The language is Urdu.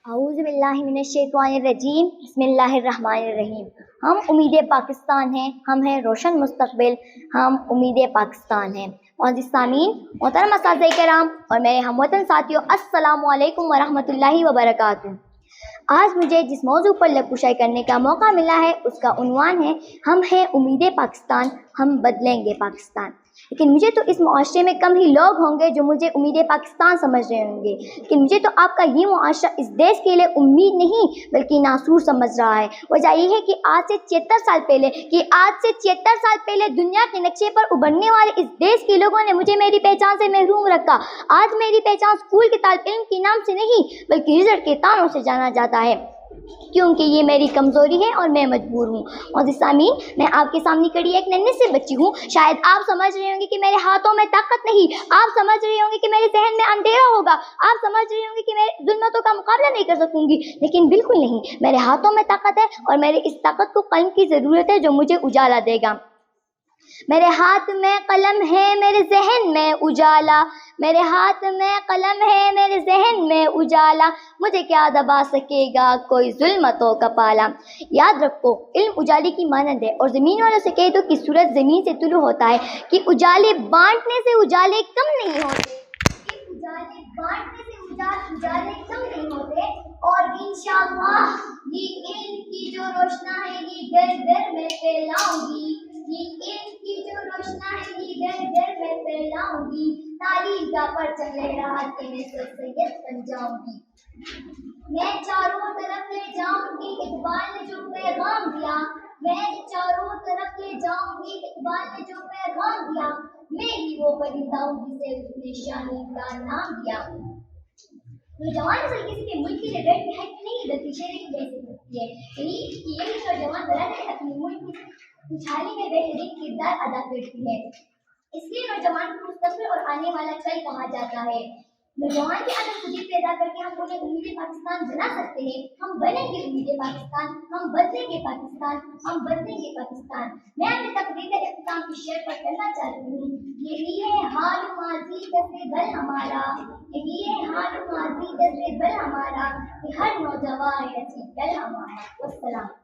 اعوذ باللہ من الشیطان الرجیم بسم اللہ الرحمن الرحیم۔ ہم امید پاکستان ہیں، ہم ہیں روشن مستقبل، ہم امید پاکستان ہیں۔ معزز سامعین، محترم اساتذہ کرام اور میرے ہم وطن ساتھیوں، السلام علیکم ورحمۃ اللہ وبرکاتہ۔ آج مجھے جس موضوع پر لبکشائی کرنے کا موقع ملا ہے اس کا عنوان ہے ہم ہیں امید پاکستان، ہم بدلیں گے پاکستان۔ لیکن مجھے تو اس معاشرے میں کم ہی لوگ ہوں گے جو مجھے امید پاکستان سمجھ رہے ہوں گے، لیکن مجھے تو آپ کا یہ معاشرہ اس دیش کے لیے امید نہیں بلکہ ناسور سمجھ رہا ہے۔ وجہ یہ ہے کہ آج سے 76 سال پہلے دنیا کے نقشے پر ابھرنے والے اس دیش کے لوگوں نے مجھے میری پہچان سے محروم رکھا۔ آج میری پہچان اسکول کے طالب علم کے نام سے نہیں بلکہ رزلٹ کے تانوں سے جانا جاتا ہے، کیونکہ یہ میری کمزوری ہے اور میں مجبور ہوں۔ معزز سامعین، میں آپ کے سامنے کھڑی ایک ننھی سی بچی ہوں۔ شاید آپ سمجھ رہے ہوں گے کہ میرے ہاتھوں میں طاقت نہیں، آپ سمجھ رہے ہوں گے کہ میرے ذہن میں اندھیرا ہوگا، آپ سمجھ رہے ہوں گے کہ میں ظلمتوں کا مقابلہ نہیں کر سکوں گی، لیکن بالکل نہیں، میرے ہاتھوں میں طاقت ہے اور میرے اس طاقت کو قلم کی ضرورت ہے جو مجھے اجالا دے گا۔ میرے ہاتھ میں قلم ہے، میرے ذہن میں اجالا، میرے ہاتھ میں قلم ہے، میرے ذہن میں اجالا، مجھے کیا دبا سکے گا کوئی ظلمتوں کا پالا۔ یاد رکھو، علم اجالے کی مانند ہے، اور زمین والوں سے کہہ دو کہ سورج زمین سے طلوع ہوتا ہے، کہ اجالے بانٹنے سے اجالے کم نہیں ہوتے، کہ اجالے بانٹنے سے اجالے کم نہیں ہوتے، اور انشاءاللہ یہ علم کی جو روشنا ہے یہ گھر گھر میں پھیلاؤں گی، یہ علم کی جو روشنا ہے یہ گھر گھر میں پھیلاؤں گی، تعلیم کا پرچم لہرا کے میں سید بن جاؤں گی۔ میں چاروں طرف لے جاؤں گی اقبال نے جو پیغام دیا، میں چاروں طرف لے جاؤں گی اقبال نے جو پیغام دیا، میں ہی وہ پرندہ ہوں جسے اس نے شاہین کا نام دیا۔ نوجوان نسل کسی کے ملک کے لیے ریڈ کی ہائٹ نہیں بلکہ چہرے کی بحثیت رکھتی ہے، یہی نوجوان برادری اپنے ملک کی خوشحالی میں بہترین کردار ادا کرتی ہے، اس لیے نوجوان کو مستقبل اور آنے والا کل کہا جاتا ہے۔ نوجوان کے اندر خودی پیدا کر کے ہم انہیں امید پاکستان بنا سکتے ہیں، ہم بنیں گے امید پاکستان، ہم بدلیں گے پاکستان، ہم بدلیں گے پاکستان۔ میں اپنے تقریر کا اختتام کی شعر پر کرنا چاہتی ہوں۔ یہی ہے حال ماضی دست بل ہمارا، یہی ہے حال ماضی دست بل ہمارا، کہ ہر نوجوان رسی کل ہمارا۔ والسلام۔